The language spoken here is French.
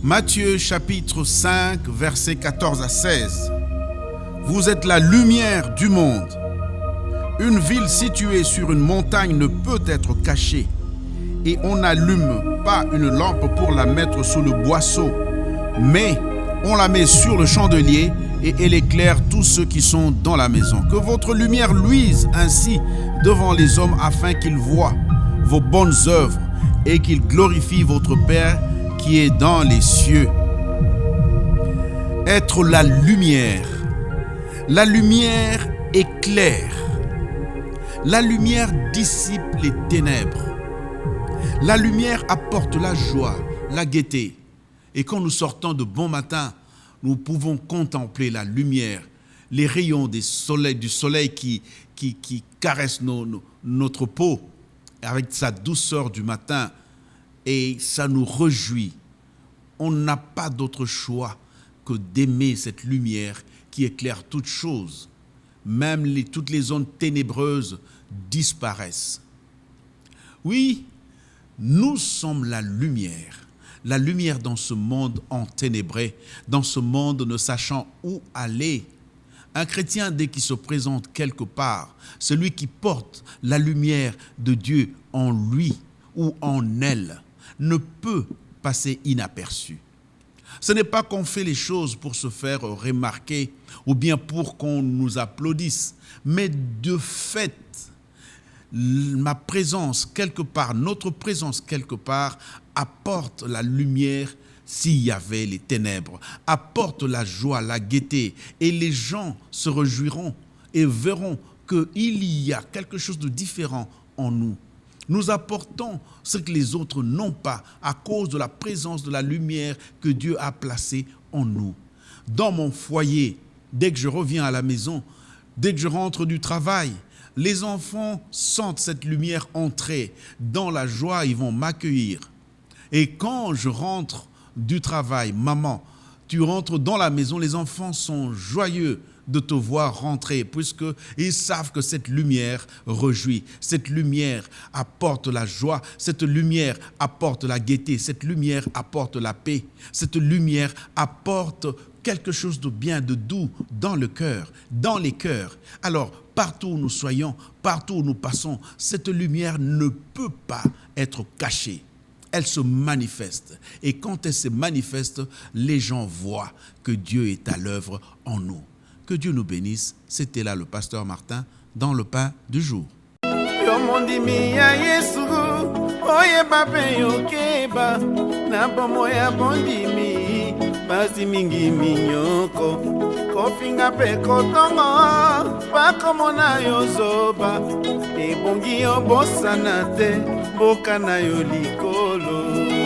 Matthieu chapitre 5, versets 14 à 16. Vous êtes la lumière du monde. Une ville située sur une montagne ne peut être cachée, et on n'allume pas une lampe pour la mettre sous le boisseau, mais on la met sur le chandelier et elle éclaire tous ceux qui sont dans la maison. Que votre lumière luise ainsi devant les hommes afin qu'ils voient vos bonnes œuvres et qu'ils glorifient votre Père qui est dans les cieux. Être la lumière. La lumière éclaire. La lumière dissipe les ténèbres. La lumière apporte la joie, la gaieté. Et quand nous sortons de bon matin, nous pouvons contempler la lumière, les rayons du soleil qui caressent notre peau avec sa douceur du matin. Et ça nous réjouit. On n'a pas d'autre choix que d'aimer cette lumière qui éclaire toutes choses. Même toutes les zones ténébreuses disparaissent. Oui, nous sommes la lumière dans ce monde enténébré, dans ce monde ne sachant où aller. Un chrétien, dès qu'il se présente quelque part, celui qui porte la lumière de Dieu en lui ou en elle, ne peut passer inaperçu. Ce n'est pas qu'on fait les choses pour se faire remarquer ou bien pour qu'on nous applaudisse, mais de fait, ma présence quelque part, notre présence quelque part apporte la lumière s'il y avait les ténèbres, apporte la joie, la gaieté, et les gens se réjouiront et verront qu'il y a quelque chose de différent en nous. Nous apportons ce que les autres n'ont pas à cause de la présence de la lumière que Dieu a placée en nous. Dans mon foyer, dès que je reviens à la maison, dès que je rentre du travail, les enfants sentent cette lumière entrer. Dans la joie, ils vont m'accueillir. Et quand je rentre du travail, maman, tu rentres dans la maison, les enfants sont joyeux de te voir rentrer, puisqu'ils savent que cette lumière réjouit, cette lumière apporte la joie, cette lumière apporte la gaieté, cette lumière apporte la paix, cette lumière apporte quelque chose de bien, de doux dans le cœur, dans les cœurs. Alors, partout où nous soyons, partout où nous passons, cette lumière ne peut pas être cachée. Elle se manifeste. Et quand elle se manifeste, les gens voient que Dieu est à l'œuvre en nous. Que Dieu nous bénisse. C'était là le pasteur Martin dans le pain du jour. Kofinga pe kotongo bakomona yo zoba ebongi yo bosana te boka na yo likolo.